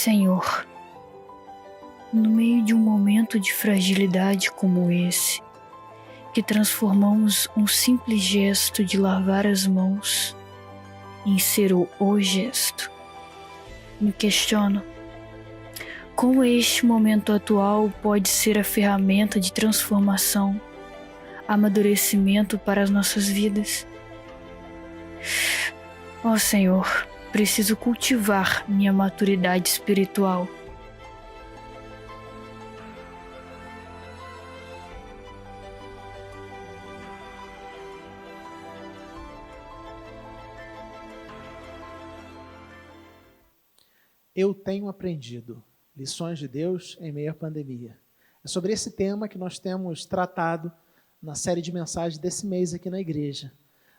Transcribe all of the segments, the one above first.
Senhor, no meio de um momento de fragilidade como esse, que transformamos um simples gesto de lavar as mãos em ser o gesto, me questiono como este momento atual pode ser a ferramenta de transformação, amadurecimento para as nossas vidas. Ó Senhor, preciso cultivar minha maturidade espiritual. Eu tenho aprendido lições de Deus em meio à pandemia. É sobre esse tema que nós temos tratado na série de mensagens desse mês aqui na igreja.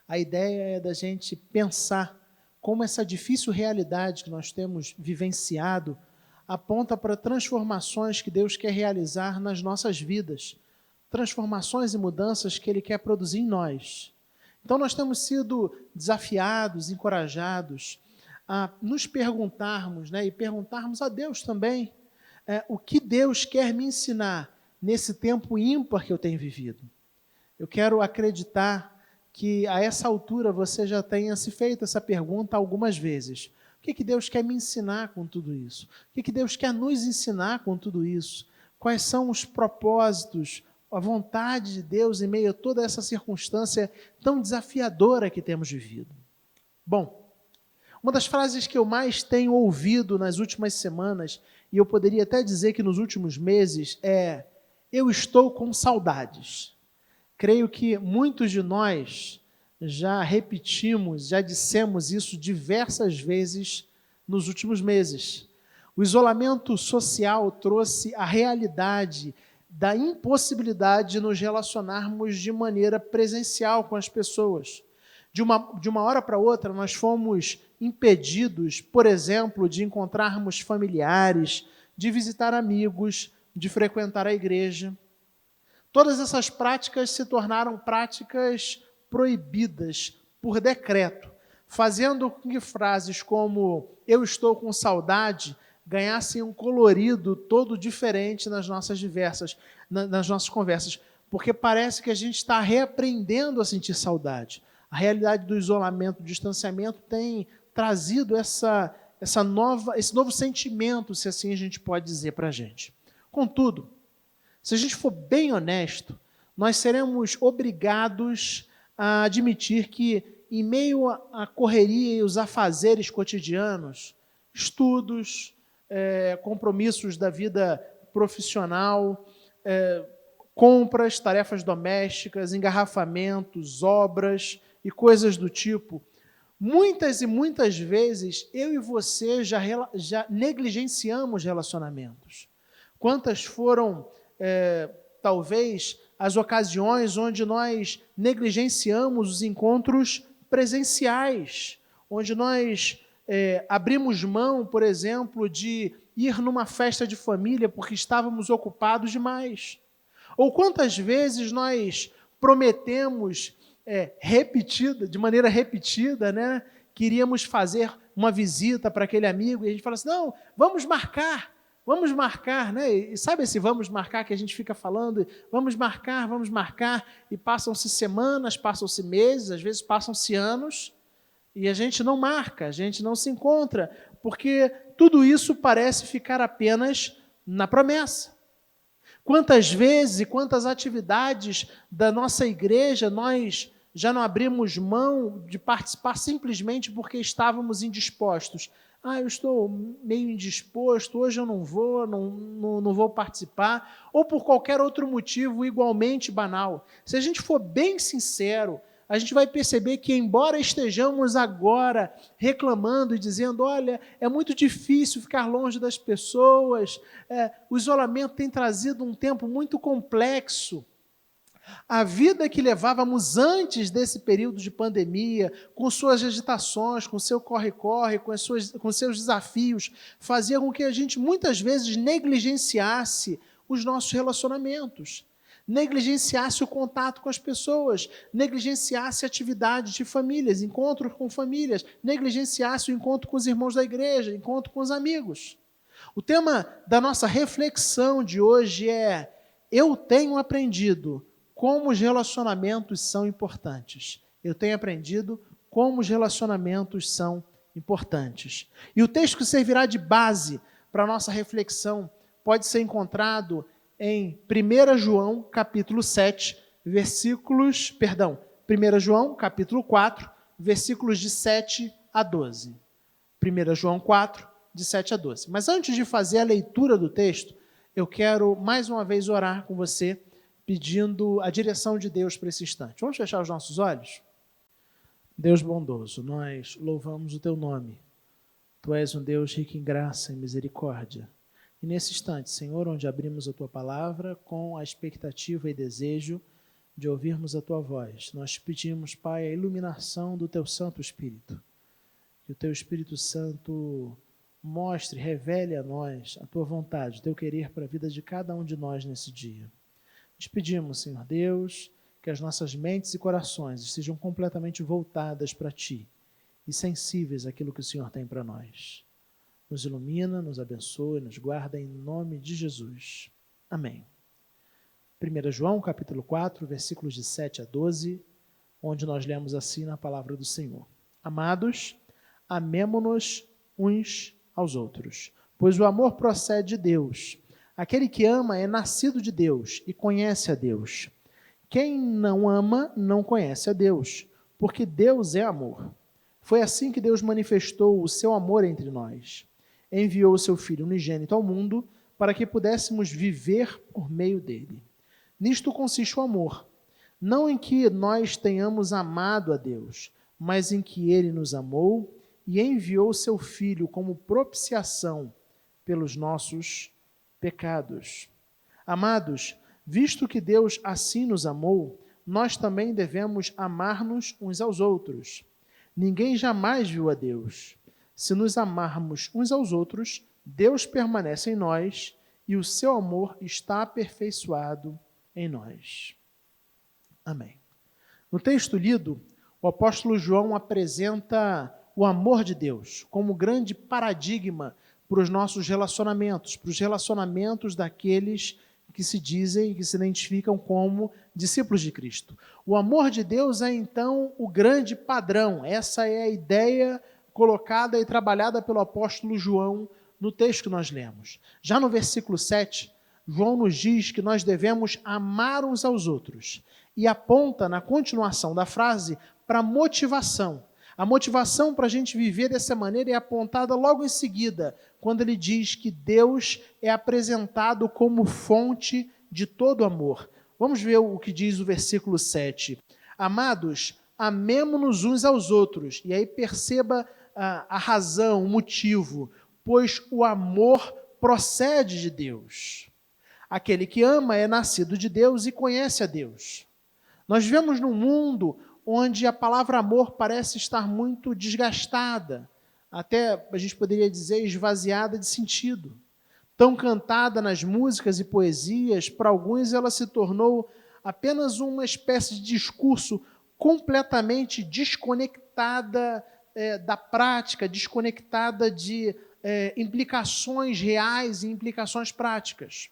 A ideia é da gente pensar como essa difícil realidade que nós temos vivenciado aponta para transformações que Deus quer realizar nas nossas vidas, transformações e mudanças que Ele quer produzir em nós. Então nós temos sido desafiados, encorajados a nos perguntarmos, e perguntarmos a Deus também, o que Deus quer me ensinar nesse tempo ímpar que eu tenho vivido. Eu quero acreditar que a essa altura você já tenha se feito essa pergunta algumas vezes. O que Deus quer me ensinar com tudo isso? O que Deus quer nos ensinar com tudo isso? Quais são os propósitos, a vontade de Deus em meio a toda essa circunstância tão desafiadora que temos vivido? Bom, uma das frases que eu mais tenho ouvido nas últimas semanas, e eu poderia até dizer que nos últimos meses, é: eu estou com saudades. Creio que muitos de nós já repetimos, já dissemos isso diversas vezes nos últimos meses. O isolamento social trouxe a realidade da impossibilidade de nos relacionarmos de maneira presencial com as pessoas. De uma hora para outra, nós fomos impedidos, por exemplo, de encontrarmos familiares, de visitar amigos, de frequentar a igreja. Todas essas práticas se tornaram práticas proibidas por decreto, fazendo com que frases como "eu estou com saudade" ganhassem um colorido todo diferente nas nossas conversas, porque parece que a gente está reaprendendo a sentir saudade. A realidade do isolamento, do distanciamento tem trazido esse novo sentimento, se assim a gente pode dizer para a gente. Contudo, se a gente for bem honesto, nós seremos obrigados a admitir que, em meio à correria e os afazeres cotidianos, estudos, compromissos da vida profissional, compras, tarefas domésticas, engarrafamentos, obras e coisas do tipo, muitas e muitas vezes eu e você já negligenciamos relacionamentos. Quantas foram, talvez, as ocasiões onde nós negligenciamos os encontros presenciais, onde nós abrimos mão, por exemplo, de ir numa festa de família porque estávamos ocupados demais. Ou quantas vezes nós prometemos, de maneira repetida, queríamos fazer uma visita para aquele amigo e a gente fala assim: não, vamos marcar, E sabe esse vamos marcar que a gente fica falando? Vamos marcar, e passam-se semanas, passam-se meses, às vezes passam-se anos, e a gente não marca, a gente não se encontra, porque tudo isso parece ficar apenas na promessa. Quantas vezes e quantas atividades da nossa igreja nós já não abrimos mão de participar simplesmente porque estávamos indispostos? Eu estou meio indisposto, hoje eu não vou participar, ou por qualquer outro motivo igualmente banal. Se a gente for bem sincero, a gente vai perceber que, embora estejamos agora reclamando e dizendo: olha, é muito difícil ficar longe das pessoas, o isolamento tem trazido um tempo muito complexo, a vida que levávamos antes desse período de pandemia, com suas agitações, com seu corre-corre, com seus desafios, fazia com que a gente muitas vezes negligenciasse os nossos relacionamentos, negligenciasse o contato com as pessoas, negligenciasse atividades de famílias, encontros com famílias, negligenciasse o encontro com os irmãos da igreja, encontro com os amigos. O tema da nossa reflexão de hoje é: eu tenho aprendido como os relacionamentos são importantes. Eu tenho aprendido como os relacionamentos são importantes. E o texto que servirá de base para a nossa reflexão pode ser encontrado em 1 João, capítulo 7, 1 João, capítulo 4, versículos de 7 a 12. 1 João 4, de 7 a 12. Mas antes de fazer a leitura do texto, eu quero mais uma vez orar com você, pedindo a direção de Deus para esse instante. Vamos fechar os nossos olhos? Deus bondoso, nós louvamos o teu nome. Tu és um Deus rico em graça e misericórdia. E nesse instante, Senhor, onde abrimos a tua palavra com a expectativa e desejo de ouvirmos a tua voz, nós te pedimos, Pai, a iluminação do teu Santo Espírito. Que o teu Espírito Santo mostre, revele a nós a tua vontade, o teu querer para a vida de cada um de nós nesse dia. Te pedimos, Senhor Deus, que as nossas mentes e corações estejam completamente voltadas para ti e sensíveis àquilo que o Senhor tem para nós. Nos ilumina, nos abençoe, nos guarda em nome de Jesus. Amém. 1 João, capítulo 4, versículos de 7 a 12, onde nós lemos assim na palavra do Senhor. Amados, amemo-nos uns aos outros, pois o amor procede de Deus. Aquele que ama é nascido de Deus e conhece a Deus. Quem não ama não conhece a Deus, porque Deus é amor. Foi assim que Deus manifestou o seu amor entre nós. Enviou o seu Filho unigênito ao mundo para que pudéssemos viver por meio dele. Nisto consiste o amor, não em que nós tenhamos amado a Deus, mas em que ele nos amou e enviou o seu Filho como propiciação pelos nossos pecados. Amados, visto que Deus assim nos amou, nós também devemos amar-nos uns aos outros. Ninguém jamais viu a Deus. Se nos amarmos uns aos outros, Deus permanece em nós e o seu amor está aperfeiçoado em nós. Amém. No texto lido, o apóstolo João apresenta o amor de Deus como grande paradigma para os nossos relacionamentos, para os relacionamentos daqueles que se dizem e que se identificam como discípulos de Cristo. O amor de Deus é, então, o grande padrão. Essa é a ideia colocada e trabalhada pelo apóstolo João no texto que nós lemos. Já no versículo 7, João nos diz que nós devemos amar uns aos outros e aponta, na continuação da frase, para a motivação. A motivação para a gente viver dessa maneira é apontada logo em seguida, quando ele diz que Deus é apresentado como fonte de todo amor. Vamos ver o que diz o versículo 7. Amados, amemo-nos uns aos outros. E aí perceba a razão, o motivo. Pois o amor procede de Deus. Aquele que ama é nascido de Deus e conhece a Deus. Nós vivemos num mundo onde a palavra amor parece estar muito desgastada, até a gente poderia dizer esvaziada de sentido. Tão cantada nas músicas e poesias, para alguns ela se tornou apenas uma espécie de discurso completamente desconectada da prática, desconectada de implicações reais e implicações práticas.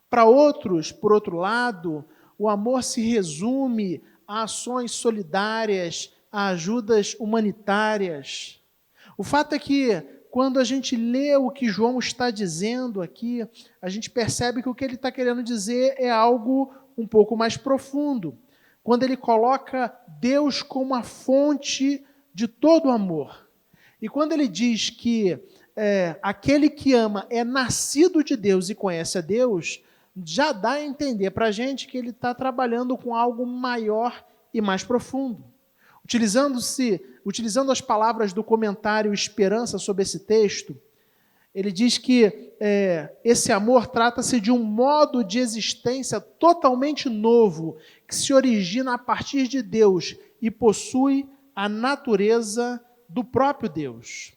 Para outros, por outro lado, o amor se resume a ações solidárias, a ajudas humanitárias. O fato é que, quando a gente lê o que João está dizendo aqui, a gente percebe que o que ele está querendo dizer é algo um pouco mais profundo. Quando ele coloca Deus como a fonte de todo amor. E quando ele diz que aquele que ama é nascido de Deus e conhece a Deus, já dá a entender para a gente que ele está trabalhando com algo maior e mais profundo. Utilizando as palavras do comentário Esperança sobre esse texto, ele diz que esse amor trata-se de um modo de existência totalmente novo, que se origina a partir de Deus e possui a natureza do próprio Deus.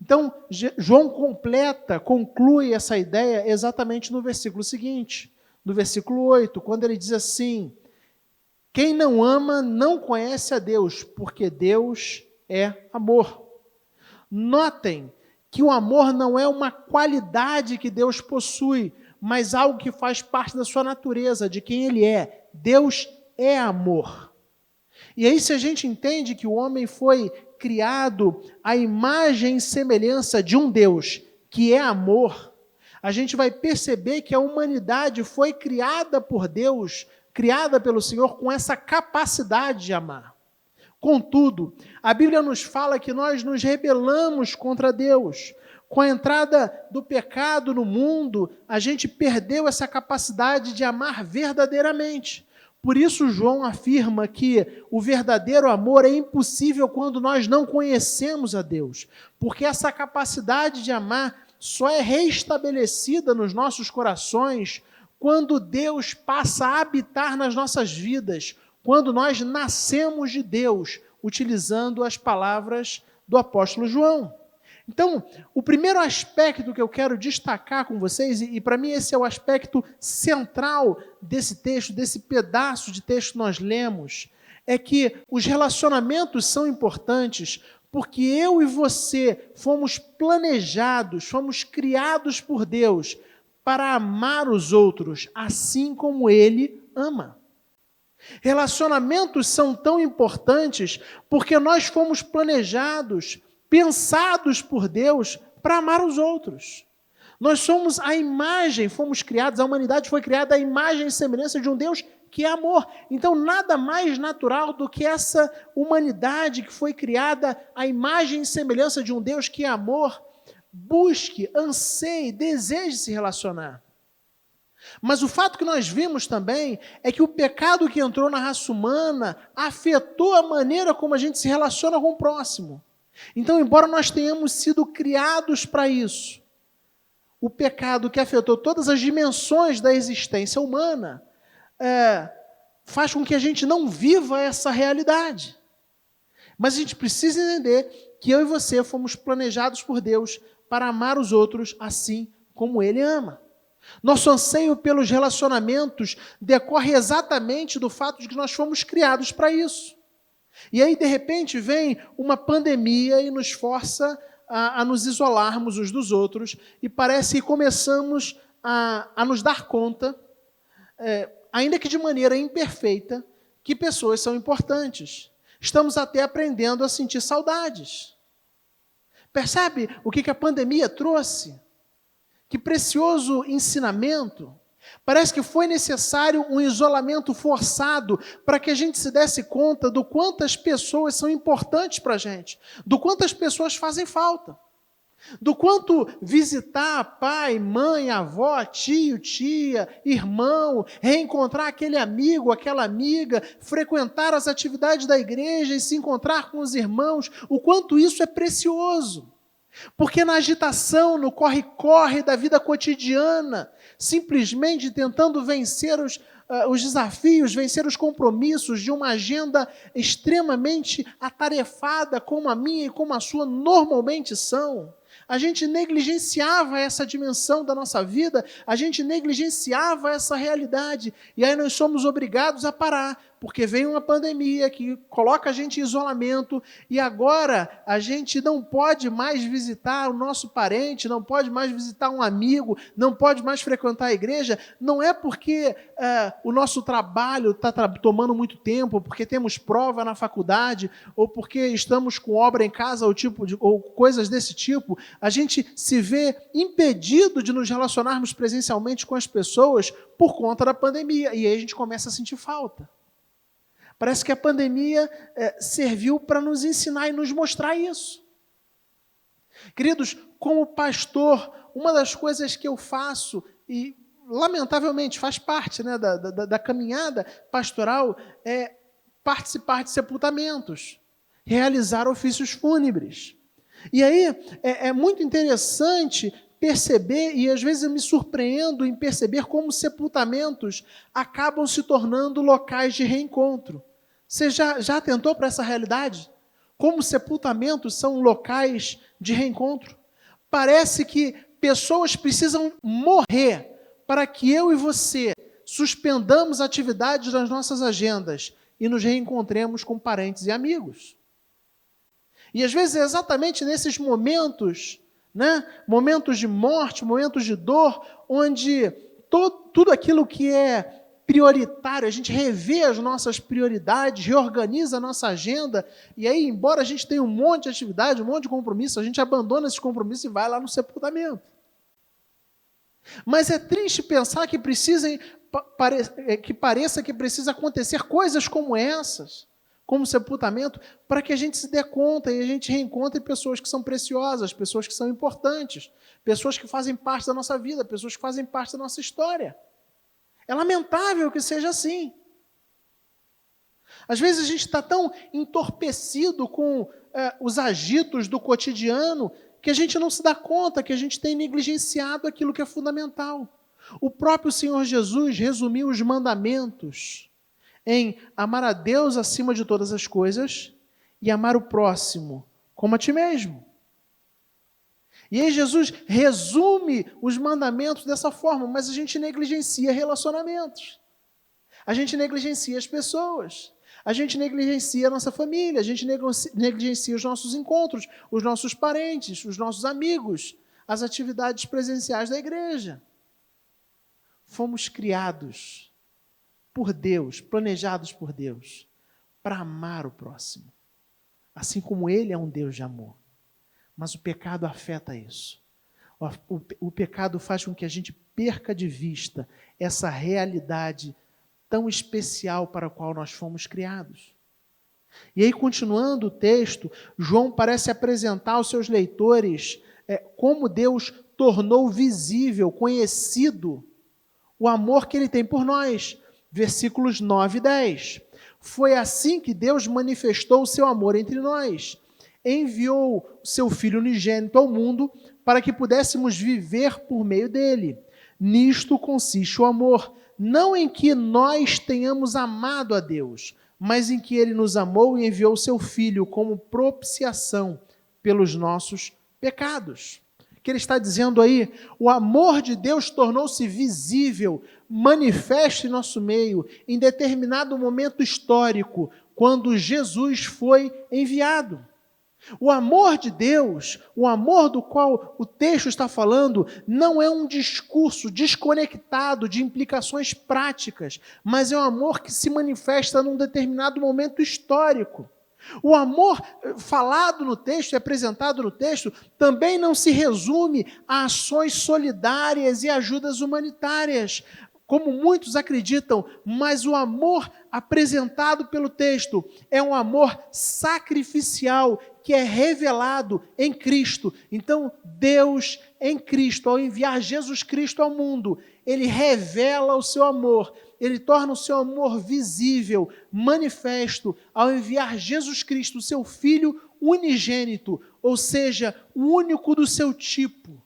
Então, João conclui essa ideia exatamente no versículo seguinte, no versículo 8, quando ele diz assim: quem não ama não conhece a Deus, porque Deus é amor. Notem que o amor não é uma qualidade que Deus possui, mas algo que faz parte da sua natureza, de quem Ele é. Deus é amor. E aí, se a gente entende que o homem foi criado à imagem e semelhança de um Deus, que é amor, a gente vai perceber que a humanidade foi criada por Deus, criada pelo Senhor com essa capacidade de amar. Contudo, a Bíblia nos fala que nós nos rebelamos contra Deus. Com a entrada do pecado no mundo, a gente perdeu essa capacidade de amar verdadeiramente. Por isso, João afirma que o verdadeiro amor é impossível quando nós não conhecemos a Deus, porque essa capacidade de amar só é reestabelecida nos nossos corações quando Deus passa a habitar nas nossas vidas, quando nós nascemos de Deus, utilizando as palavras do apóstolo João. Então, o primeiro aspecto que eu quero destacar com vocês, e para mim esse é o aspecto central desse texto, desse pedaço de texto que nós lemos, é que os relacionamentos são importantes porque eu e você fomos planejados, fomos criados por Deus para amar os outros assim como Ele ama. Relacionamentos são tão importantes porque nós fomos planejados, pensados por Deus para amar os outros. Nós somos a imagem, fomos criados, a humanidade foi criada à imagem e semelhança de um Deus que é amor. Então, nada mais natural do que essa humanidade que foi criada à imagem e semelhança de um Deus que é amor, busque, anseie, deseje se relacionar. Mas o fato que nós vimos também é que o pecado que entrou na raça humana afetou a maneira como a gente se relaciona com o próximo. Então, embora nós tenhamos sido criados para isso, o pecado que afetou todas as dimensões da existência humana faz com que a gente não viva essa realidade. Mas a gente precisa entender que eu e você fomos planejados por Deus para amar os outros assim como Ele ama. Nosso anseio pelos relacionamentos decorre exatamente do fato de que nós fomos criados para isso. E aí, de repente, vem uma pandemia e nos força a nos isolarmos uns dos outros e parece que começamos a nos dar conta, ainda que de maneira imperfeita, que pessoas são importantes. Estamos até aprendendo a sentir saudades. Percebe o que a pandemia trouxe? Que precioso ensinamento. Parece que foi necessário um isolamento forçado para que a gente se desse conta do quanto as pessoas são importantes para a gente, do quanto as pessoas fazem falta, do quanto visitar pai, mãe, avó, tio, tia, irmão, reencontrar aquele amigo, aquela amiga, frequentar as atividades da igreja e se encontrar com os irmãos, o quanto isso é precioso. Porque na agitação, no corre-corre da vida cotidiana, simplesmente tentando vencer os desafios, vencer os compromissos de uma agenda extremamente atarefada, como a minha e como a sua normalmente são, a gente negligenciava essa dimensão da nossa vida, a gente negligenciava essa realidade, e aí nós somos obrigados a parar, porque vem uma pandemia que coloca a gente em isolamento, e agora a gente não pode mais visitar o nosso parente, não pode mais visitar um amigo, não pode mais frequentar a igreja, não é porque o nosso trabalho está tomando muito tempo, porque temos prova na faculdade, ou porque estamos com obra em casa, ou coisas desse tipo, a gente se vê impedido de nos relacionarmos presencialmente com as pessoas por conta da pandemia, e aí a gente começa a sentir falta. Parece que a pandemia serviu para nos ensinar e nos mostrar isso. Queridos, como pastor, uma das coisas que eu faço, e lamentavelmente faz parte, né, da caminhada pastoral, é participar de sepultamentos, realizar ofícios fúnebres. E aí é muito interessante perceber, e às vezes eu me surpreendo em perceber como sepultamentos acabam se tornando locais de reencontro. Você já atentou para essa realidade? Como sepultamentos são locais de reencontro? Parece que pessoas precisam morrer para que eu e você suspendamos atividades das nossas agendas e nos reencontremos com parentes e amigos. E às vezes é exatamente nesses momentos né? Momentos de morte, momentos de dor, onde tudo aquilo que é prioritário, a gente revê as nossas prioridades, reorganiza a nossa agenda, e aí, embora a gente tenha um monte de atividade, um monte de compromisso, a gente abandona esses compromissos e vai lá no sepultamento. Mas é triste pensar que pareça que precisa acontecer coisas como essas, como sepultamento, para que a gente se dê conta e a gente reencontre pessoas que são preciosas, pessoas que são importantes, pessoas que fazem parte da nossa vida, pessoas que fazem parte da nossa história. É lamentável que seja assim. Às vezes a gente está tão entorpecido com os agitos do cotidiano que a gente não se dá conta que a gente tem negligenciado aquilo que é fundamental. O próprio Senhor Jesus resumiu os mandamentos em amar a Deus acima de todas as coisas e amar o próximo como a ti mesmo. E aí Jesus resume os mandamentos dessa forma, mas a gente negligencia relacionamentos. A gente negligencia as pessoas. A gente negligencia a nossa família, a gente negligencia os nossos encontros, os nossos parentes, os nossos amigos, as atividades presenciais da igreja. Fomos criados por Deus, planejados por Deus, para amar o próximo. Assim como Ele é um Deus de amor. Mas o pecado afeta isso. O pecado faz com que a gente perca de vista essa realidade tão especial para a qual nós fomos criados. E aí, continuando o texto, João parece apresentar aos seus leitores como Deus tornou visível, conhecido, o amor que Ele tem por nós. Versículos 9 e 10. Foi assim que Deus manifestou o seu amor entre nós. Enviou o seu Filho unigênito ao mundo para que pudéssemos viver por meio dele. Nisto consiste o amor, não em que nós tenhamos amado a Deus, mas em que Ele nos amou e enviou o seu Filho como propiciação pelos nossos pecados. O que ele está dizendo aí? O amor de Deus tornou-se visível, manifesto em nosso meio, em determinado momento histórico, quando Jesus foi enviado. O amor de Deus, o amor do qual o texto está falando, não é um discurso desconectado de implicações práticas, mas é um amor que se manifesta num determinado momento histórico. O amor falado no texto e apresentado no texto também não se resume a ações solidárias e ajudas humanitárias, como muitos acreditam, mas o amor apresentado pelo texto é um amor sacrificial que é revelado em Cristo. Então, Deus em Cristo, ao enviar Jesus Cristo ao mundo, Ele revela o seu amor, Ele torna o seu amor visível, manifesto, ao enviar Jesus Cristo, o seu Filho unigênito, ou seja, o único do seu tipo.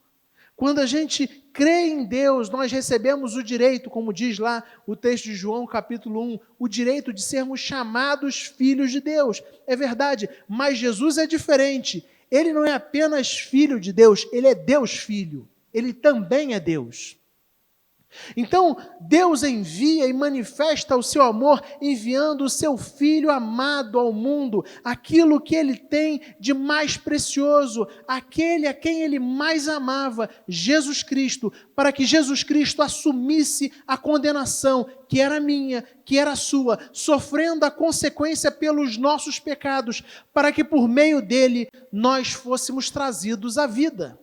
Quando a gente crê em Deus, nós recebemos o direito, como diz lá o texto de João, capítulo 1, o direito de sermos chamados filhos de Deus. É verdade, mas Jesus é diferente. Ele não é apenas filho de Deus, Ele é Deus Filho. Ele também é Deus. Então, Deus envia e manifesta o seu amor enviando o seu Filho amado ao mundo, aquilo que Ele tem de mais precioso, aquele a quem Ele mais amava, Jesus Cristo, para que Jesus Cristo assumisse a condenação que era minha, que era sua, sofrendo a consequência pelos nossos pecados, para que por meio dele nós fôssemos trazidos à vida.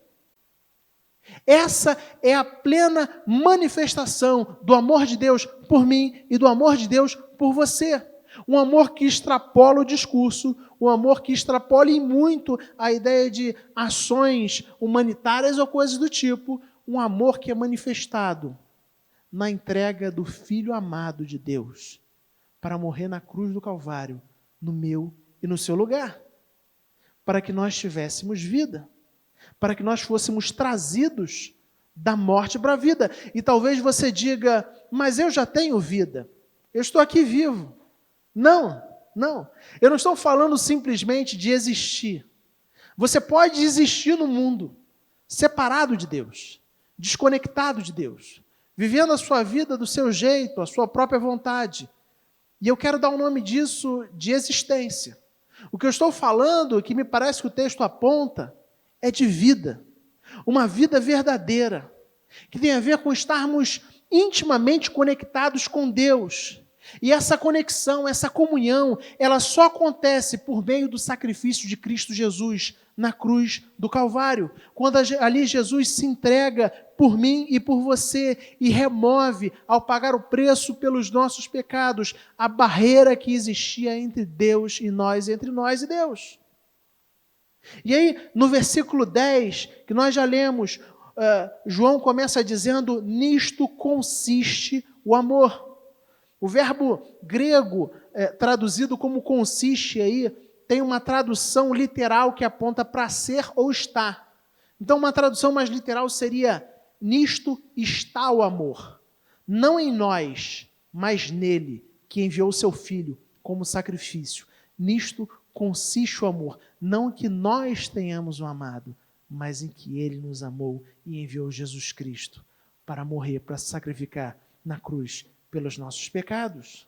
Essa é a plena manifestação do amor de Deus por mim e do amor de Deus por você. Um amor que extrapola o discurso, um amor que extrapola em muito a ideia de ações humanitárias ou coisas do tipo, um amor que é manifestado na entrega do Filho amado de Deus para morrer na cruz do Calvário, no meu e no seu lugar, para que nós tivéssemos vida, para que nós fôssemos trazidos da morte para a vida. E talvez você diga, mas eu já tenho vida, eu estou aqui vivo. Não, eu não estou falando simplesmente de existir. Você pode existir no mundo, separado de Deus, desconectado de Deus, vivendo a sua vida do seu jeito, a sua própria vontade. E eu quero dar o nome disso de existência. O que eu estou falando, que me parece que o texto aponta, é de vida. uma vida verdadeira, que tem a ver com estarmos intimamente conectados com Deus. E essa conexão, essa comunhão, ela só acontece por meio do sacrifício de Cristo Jesus na cruz do Calvário. Quando ali Jesus se entrega por mim e por você e remove, ao pagar o preço pelos nossos pecados, a barreira que existia entre Deus e nós, entre nós e Deus. E aí, no versículo 10, que nós já lemos, João começa dizendo: nisto consiste o amor. O verbo grego, traduzido como consiste aí, tem uma tradução literal que aponta para ser ou estar. Então, uma tradução mais literal seria: nisto está o amor. Não em nós, mas nele, que enviou o seu Filho como sacrifício. Nisto consiste o amor. Não que nós tenhamos um amado, mas em que ele nos amou e enviou Jesus Cristo para morrer, para se sacrificar na cruz pelos nossos pecados.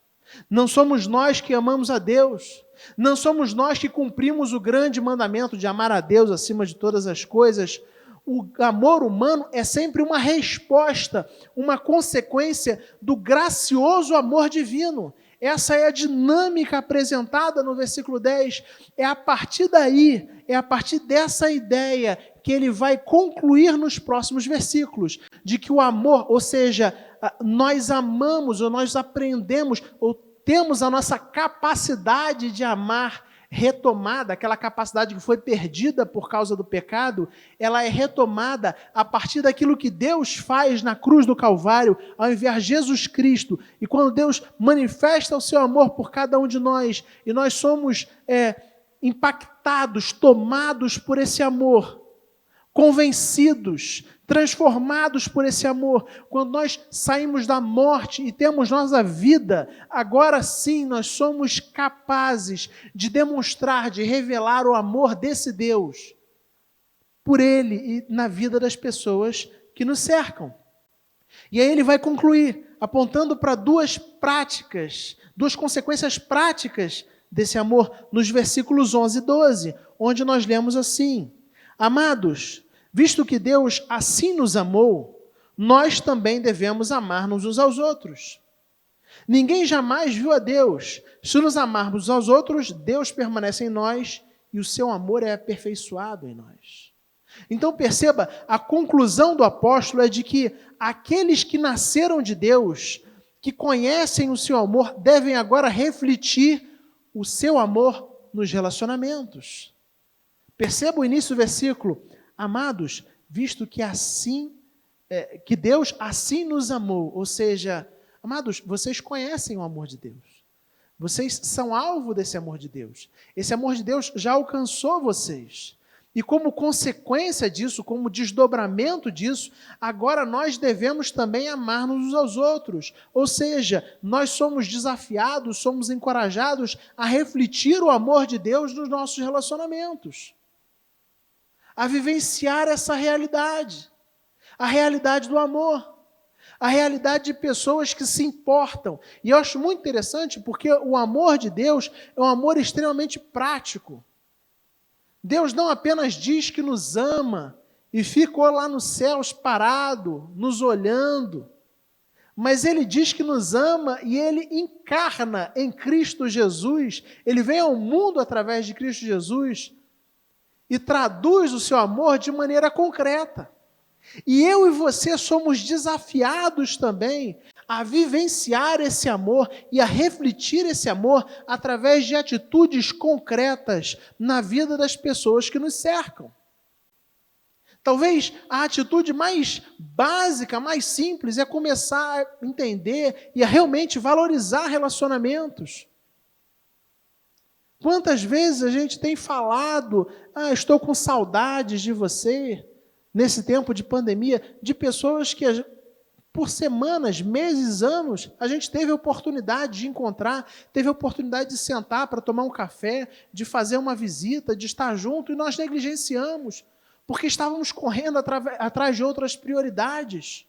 Não somos nós que amamos a Deus, não somos nós que cumprimos o grande mandamento de amar a Deus acima de todas as coisas. O amor humano é sempre uma resposta, uma consequência do gracioso amor divino. Essa é a dinâmica apresentada no versículo 10. É a partir daí, é a partir dessa ideia que ele vai concluir nos próximos versículos, de que o amor, ou seja, nós amamos, ou nós aprendemos, ou temos a nossa capacidade de amar retomada, aquela capacidade que foi perdida por causa do pecado, ela é retomada a partir daquilo que Deus faz na cruz do Calvário, ao enviar Jesus Cristo. E quando Deus manifesta o seu amor por cada um de nós, e nós somos impactados, tomados por esse amor, convencidos, transformados por esse amor, quando nós saímos da morte e temos nossa vida, agora sim nós somos capazes de demonstrar, de revelar o amor desse Deus por Ele e na vida das pessoas que nos cercam. E aí ele vai concluir, apontando para duas consequências práticas desse amor, nos versículos 11 e 12, onde nós lemos assim: amados, visto que Deus assim nos amou, nós também devemos amar-nos uns aos outros. Ninguém jamais viu a Deus. Se nos amarmos uns aos outros, Deus permanece em nós e o seu amor é aperfeiçoado em nós. Então perceba, a conclusão do apóstolo é de que aqueles que nasceram de Deus, que conhecem o seu amor, devem agora refletir o seu amor nos relacionamentos. Perceba o início do versículo: amados, visto que que Deus assim nos amou, ou seja, amados, vocês conhecem o amor de Deus. Vocês são alvo desse amor de Deus. Esse amor de Deus já alcançou vocês. E como consequência disso, como desdobramento disso, agora nós devemos também amar-nos uns aos outros. Ou seja, nós somos desafiados, somos encorajados a refletir o amor de Deus nos nossos relacionamentos, a vivenciar essa realidade, a realidade do amor, a realidade de pessoas que se importam. E eu acho muito interessante porque o amor de Deus é um amor extremamente prático. Deus não apenas diz que nos ama e ficou lá nos céus parado, nos olhando, mas Ele diz que nos ama e Ele encarna em Cristo Jesus, Ele vem ao mundo através de Cristo Jesus e traduz o seu amor de maneira concreta. E eu e você somos desafiados também a vivenciar esse amor e a refletir esse amor através de atitudes concretas na vida das pessoas que nos cercam. Talvez a atitude mais básica, mais simples, é começar a entender e a realmente valorizar relacionamentos. Quantas vezes a gente tem falado: estou com saudades de você, nesse tempo de pandemia, de pessoas que por semanas, meses, anos, a gente teve a oportunidade de encontrar, teve a oportunidade de sentar para tomar um café, de fazer uma visita, de estar junto, e nós negligenciamos, porque estávamos correndo atrás de outras prioridades.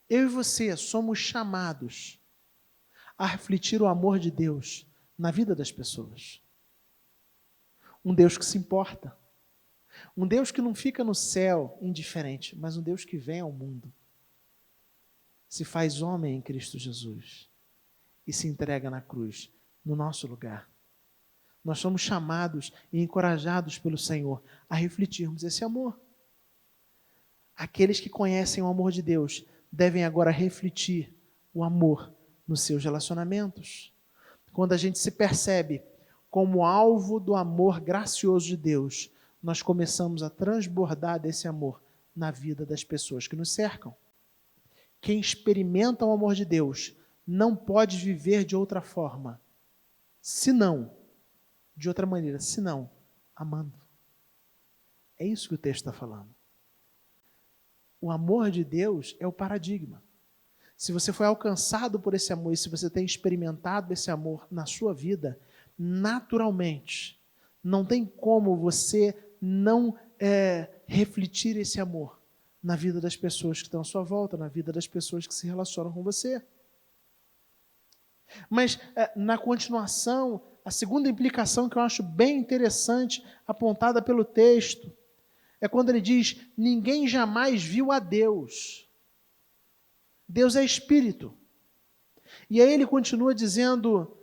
Eu e você somos chamados a refletir o amor de Deus na vida das pessoas. Um Deus que se importa. Um Deus que não fica no céu indiferente, mas um Deus que vem ao mundo, se faz homem em Cristo Jesus e se entrega na cruz, no nosso lugar. Nós somos chamados e encorajados pelo Senhor a refletirmos esse amor. Aqueles que conhecem o amor de Deus devem agora refletir o amor nos seus relacionamentos. Quando a gente se percebe como alvo do amor gracioso de Deus, nós começamos a transbordar desse amor na vida das pessoas que nos cercam. Quem experimenta o amor de Deus não pode viver de outra forma, senão, de outra maneira, senão amando. É isso que o texto está falando. O amor de Deus é o paradigma. Se você foi alcançado por esse amor e se você tem experimentado esse amor na sua vida, naturalmente, não tem como você não refletir esse amor na vida das pessoas que estão à sua volta, na vida das pessoas que se relacionam com você. Mas, na continuação, a segunda implicação que eu acho bem interessante, apontada pelo texto, é quando ele diz: ninguém jamais viu a Deus. Deus é Espírito. E aí ele continua dizendo,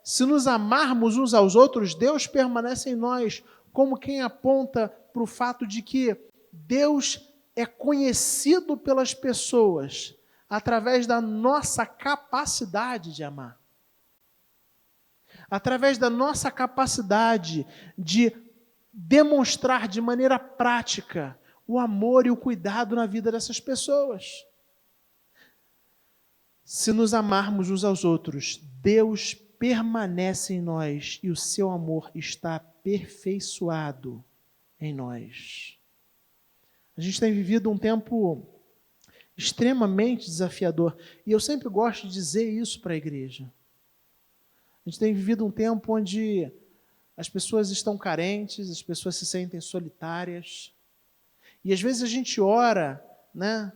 se nos amarmos uns aos outros, Deus permanece em nós, como quem aponta para o fato de que Deus é conhecido pelas pessoas através da nossa capacidade de amar. Através da nossa capacidade de demonstrar de maneira prática o amor e o cuidado na vida dessas pessoas. Se nos amarmos uns aos outros, Deus permanece em nós e o seu amor está aperfeiçoado em nós. A gente tem vivido um tempo extremamente desafiador e eu sempre gosto de dizer isso para a igreja. A gente tem vivido um tempo onde as pessoas estão carentes, as pessoas se sentem solitárias. E às vezes a gente ora, né?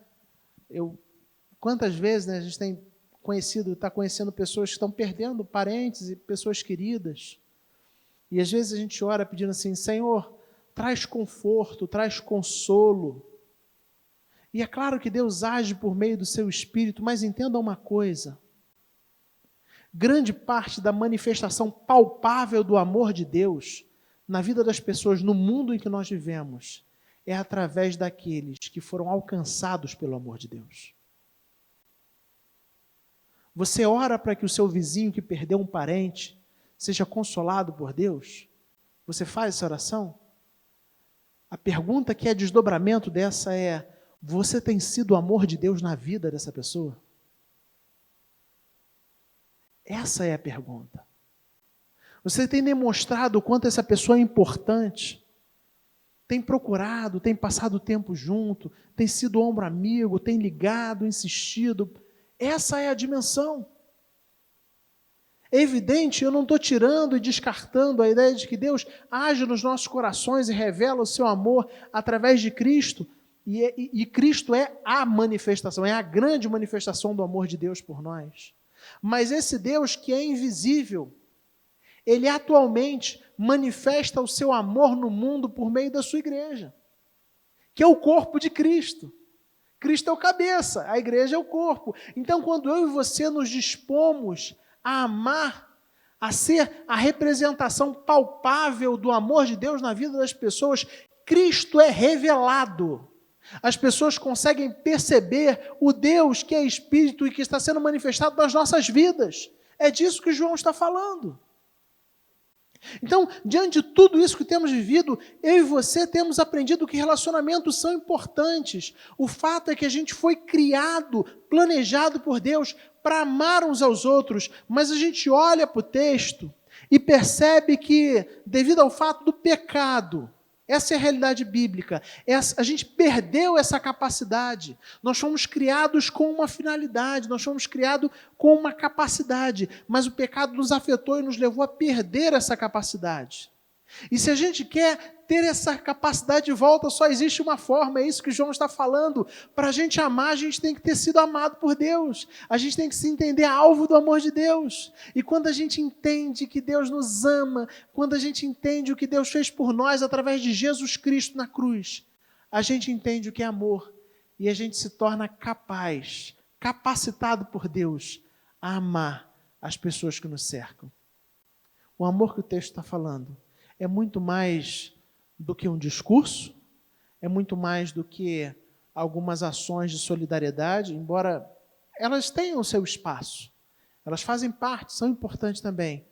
Quantas vezes, né, a gente tem está conhecendo pessoas que estão perdendo parentes e pessoas queridas. E às vezes a gente ora pedindo assim: Senhor, traz conforto, traz consolo. E é claro que Deus age por meio do seu Espírito, mas entenda uma coisa. Grande parte da manifestação palpável do amor de Deus na vida das pessoas, no mundo em que nós vivemos, é através daqueles que foram alcançados pelo amor de Deus. Você ora para que o seu vizinho que perdeu um parente seja consolado por Deus? Você faz essa oração? A pergunta que é desdobramento dessa é: você tem sido o amor de Deus na vida dessa pessoa? Essa é a pergunta. Você tem demonstrado o quanto essa pessoa é importante? Tem procurado, tem passado tempo junto, tem sido ombro amigo, tem ligado, insistido. Essa é a dimensão. É evidente, eu não estou tirando e descartando a ideia de que Deus age nos nossos corações e revela o seu amor através de Cristo. E Cristo é a manifestação, é a grande manifestação do amor de Deus por nós. Mas esse Deus que é invisível, Ele atualmente manifesta o seu amor no mundo por meio da sua igreja, que é o corpo de Cristo. Cristo é o cabeça, a igreja é o corpo. Então, quando eu e você nos dispomos a amar, a ser a representação palpável do amor de Deus na vida das pessoas, Cristo é revelado. As pessoas conseguem perceber o Deus que é Espírito e que está sendo manifestado nas nossas vidas. É disso que João está falando. Então, diante de tudo isso que temos vivido, eu e você temos aprendido que relacionamentos são importantes. O fato é que a gente foi criado, planejado por Deus para amar uns aos outros, mas a gente olha para o texto e percebe que, devido ao fato do pecado, essa é a realidade bíblica, a gente perdeu essa capacidade. Nós fomos criados com uma finalidade, nós fomos criados com uma capacidade, mas o pecado nos afetou e nos levou a perder essa capacidade. E se a gente quer ter essa capacidade de volta, só existe uma forma, é isso que João está falando. Para a gente amar, a gente tem que ter sido amado por Deus. A gente tem que se entender alvo do amor de Deus. E quando a gente entende que Deus nos ama, quando a gente entende o que Deus fez por nós através de Jesus Cristo na cruz, a gente entende o que é amor. E a gente se torna capaz, capacitado por Deus, a amar as pessoas que nos cercam. O amor que o texto está falando é muito mais do que um discurso, é muito mais do que algumas ações de solidariedade, embora elas tenham o seu espaço, elas fazem parte, são importantes também.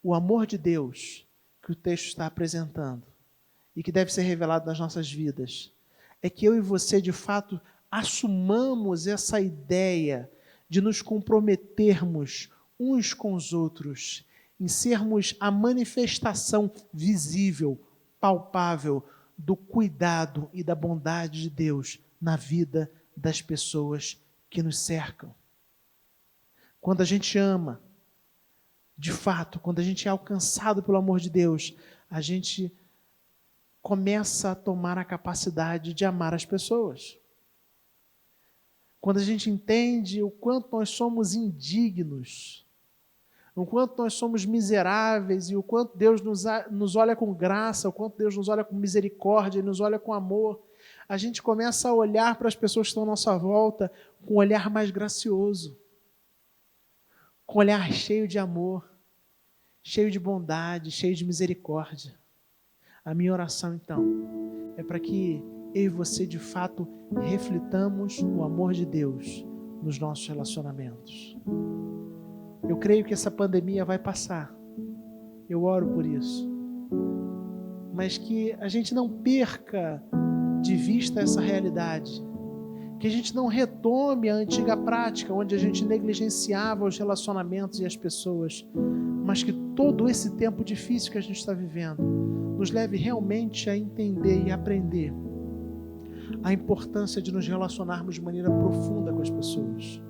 O amor de Deus que o texto está apresentando e que deve ser revelado nas nossas vidas é que eu e você, de fato, assumamos essa ideia de nos comprometermos uns com os outros, em sermos a manifestação visível, palpável do cuidado e da bondade de Deus na vida das pessoas que nos cercam. Quando a gente ama, de fato, quando a gente é alcançado pelo amor de Deus, a gente começa a tomar a capacidade de amar as pessoas. Quando a gente entende o quanto nós somos indignos, o quanto nós somos miseráveis e o quanto Deus nos olha com graça, o quanto Deus nos olha com misericórdia e nos olha com amor, a gente começa a olhar para as pessoas que estão à nossa volta com um olhar mais gracioso, com um olhar cheio de amor, cheio de bondade, cheio de misericórdia. A minha oração, então, é para que eu e você, de fato, reflitamos o amor de Deus nos nossos relacionamentos. Eu creio que essa pandemia vai passar. Eu oro por isso. Mas que a gente não perca de vista essa realidade. Que a gente não retome a antiga prática, onde a gente negligenciava os relacionamentos e as pessoas. Mas que todo esse tempo difícil que a gente está vivendo nos leve realmente a entender e aprender a importância de nos relacionarmos de maneira profunda com as pessoas.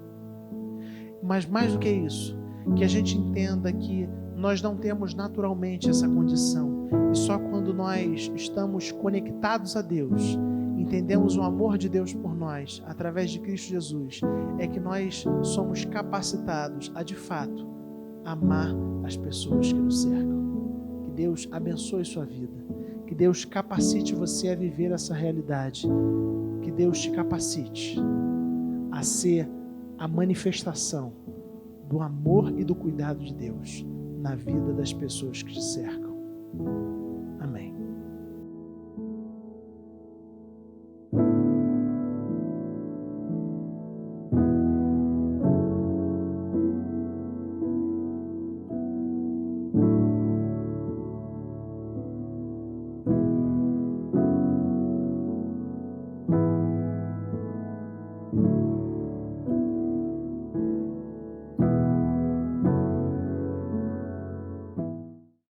Mas mais do que isso, que a gente entenda que nós não temos naturalmente essa condição. E só quando nós estamos conectados a Deus, entendemos o amor de Deus por nós, através de Cristo Jesus, é que nós somos capacitados a, de fato, amar as pessoas que nos cercam. Que Deus abençoe sua vida. Que Deus capacite você a viver essa realidade. Que Deus te capacite a ser a manifestação do amor e do cuidado de Deus na vida das pessoas que te cercam.